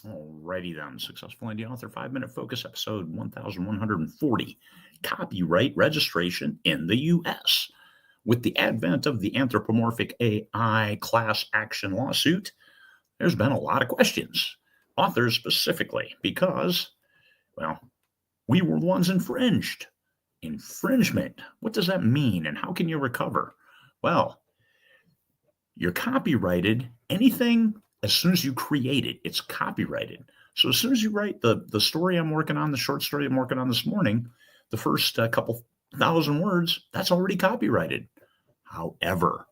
Alrighty then. Successful Indie Author 5-Minute Focus, episode 1140. Copyright registration in the U.S. With the advent of the anthropomorphic AI class action lawsuit, there's been a lot of questions. Authors specifically, because, well, we were the ones infringed. Infringement. What does that mean, and how can you recover? Well, you're copyrighted. Anything as soon as you create it, it's copyrighted. So as soon as you write the story I'm working on, the short story I'm working on this morning, the first couple thousand words, that's already copyrighted. However,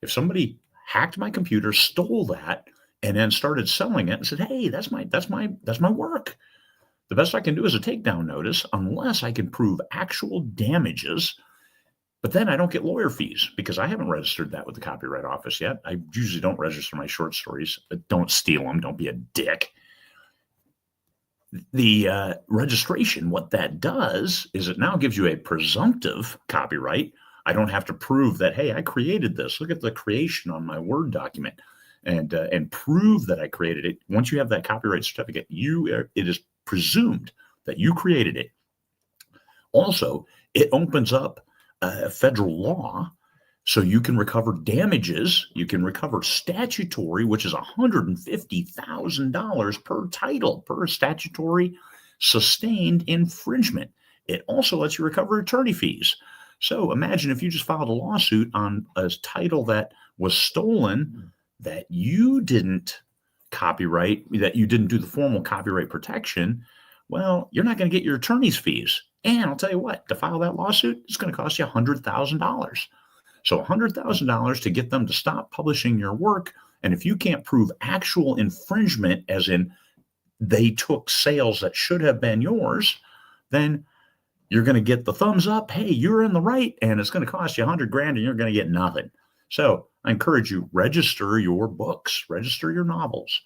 if somebody hacked my computer, stole that, and then started selling it and said, "Hey, that's my work," the best I can do is a takedown notice unless I can prove actual damages. But then I don't get lawyer fees because I haven't registered that with the Copyright Office yet. I usually don't register my short stories. Don't steal them. Don't be a dick. The registration, what that does is it now gives you a presumptive copyright. I don't have to prove that, hey, I created this. Look at the creation on my Word document and prove that I created it. Once you have that copyright certificate, it is presumed that you created it. Also, it opens up federal law, so you can recover damages. You can recover statutory, which is $150,000 per title, per statutory sustained infringement. It also lets you recover attorney fees. So imagine if you just filed a lawsuit on a title that was stolen, that you didn't copyright, that you didn't do the formal copyright protection. Well, you're not going to get your attorney's fees. And I'll tell you what, to file that lawsuit, it's going to cost you $100,000. So $100,000 to get them to stop publishing your work. And if you can't prove actual infringement, as in they took sales that should have been yours, then you're going to get the thumbs up. Hey, you're in the right. And it's going to cost you $100,000 and you're going to get nothing. So I encourage you, register your books, register your novels.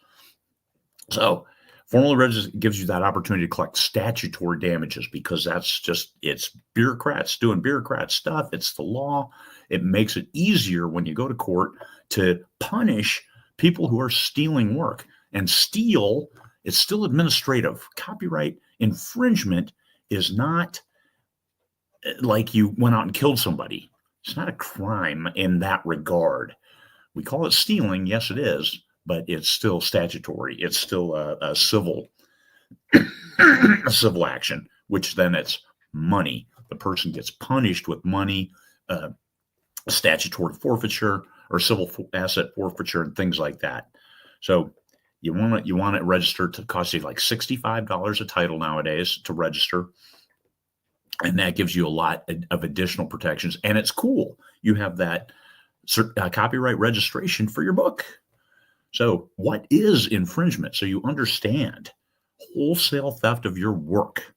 So formal registration gives you that opportunity to collect statutory damages because it's bureaucrats doing bureaucrat stuff. It's the law. It makes it easier when you go to court to punish people who are stealing work. And steal, it's still administrative. Copyright infringement is not like you went out and killed somebody. It's not a crime in that regard. We call it stealing. Yes, it is. But it's still statutory. It's still a civil action, which then it's money. The person gets punished with money, statutory forfeiture or civil asset forfeiture and things like that. So you want it registered to cost you like $65 a title nowadays to register. And that gives you a lot of additional protections. And it's cool. You have that copyright registration for your book. So what is infringement? So you understand wholesale theft of your work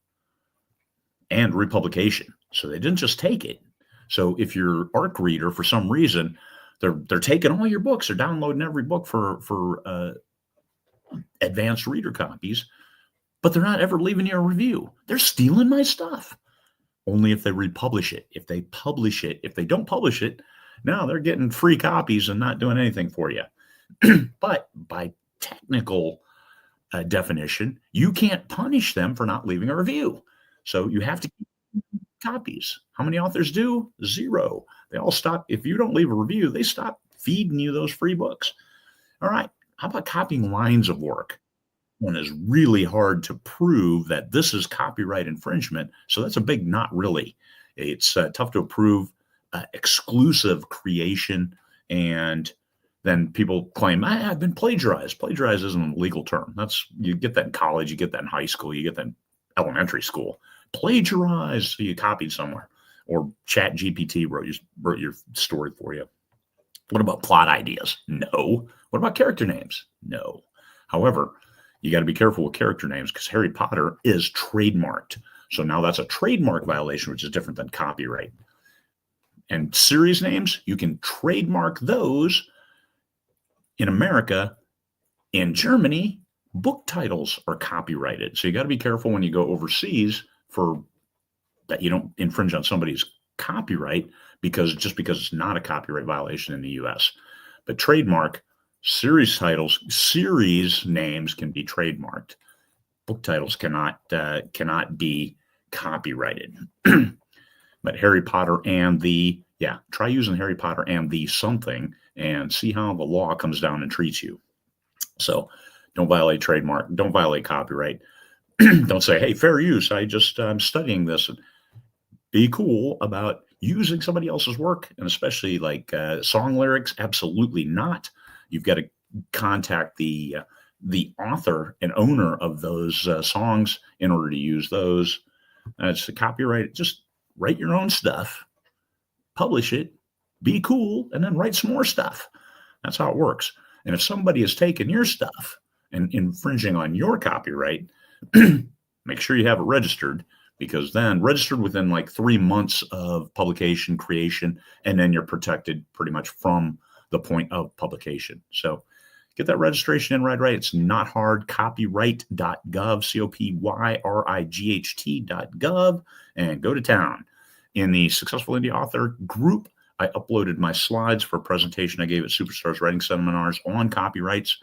and republication. So they didn't just take it. So if your ARC reader, for some reason, they're taking all your books, they're downloading every book for advanced reader copies, but they're not ever leaving you a review. They're stealing my stuff. Only if they republish it. If they publish it. If they don't publish it, now they're getting free copies and not doing anything for you. But by technical definition, you can't punish them for not leaving a review. So you have to keep copies. How many authors do? 0. They all stop. If you don't leave a review, they stop feeding you those free books. All right. How about copying lines of work? One is really hard to prove that this is copyright infringement. So that's a big not really. It's tough to prove exclusive creation, and then people claim, I've been plagiarized. Plagiarized isn't a legal term. You get that in college, you get that in high school, you get that in elementary school. Plagiarized, so you copied somewhere. Or ChatGPT wrote your story for you. What about plot ideas? No. What about character names? No. However, you got to be careful with character names because Harry Potter is trademarked. So now that's a trademark violation, which is different than copyright. And series names, you can trademark those. In America, in Germany, book titles are copyrighted. So you got to be careful when you go overseas for that you don't infringe on somebody's copyright because it's not a copyright violation in the US. But trademark, Series titles, series names can be trademarked. Book titles cannot be copyrighted. But Harry Potter and the, try using Harry Potter and the something and see how the law comes down and treats you. So don't violate trademark, don't violate copyright. Don't say, hey, fair use, I'm studying this. Be cool about using somebody else's work, and especially like song lyrics. Absolutely not. You've got to contact the author and owner of those songs in order to use those. It's the copyright. Just write your own stuff, publish it, be cool, and then write some more stuff. That's how it works. And if somebody has taken your stuff and infringing on your copyright, make sure you have it registered, because then registered within like 3 months of publication creation, and then you're protected pretty much from the point of publication. So get that registration in right. It's not hard. Copyright.gov, COPYRIGHT.gov, and go to town. In the Successful Indie Author group, I uploaded my slides for a presentation I gave at Superstars Writing Seminars on copyrights,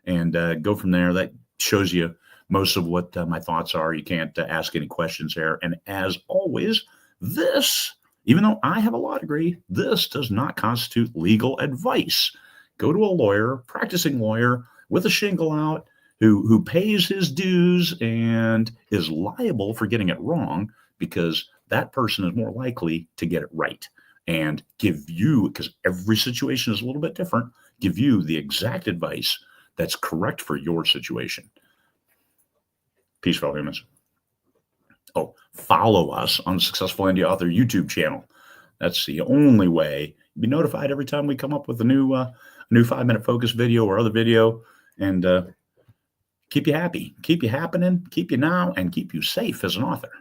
and go from there. That shows you most of what my thoughts are. You can't ask any questions there. And as always, this, even though I have a law degree, this does not constitute legal advice. Go to a lawyer, practicing lawyer with a shingle out, who pays his dues and is liable for getting it wrong, because that person is more likely to get it right and give you, because every situation is a little bit different, give you the exact advice that's correct for your situation. Peace, fellow humans. Oh, follow us on the Successful Indie Author YouTube channel. That's the only way you'll be notified every time we come up with a new 5-minute focus video or other video, and keep you happy, keep you happening, keep you now, and keep you safe as an author.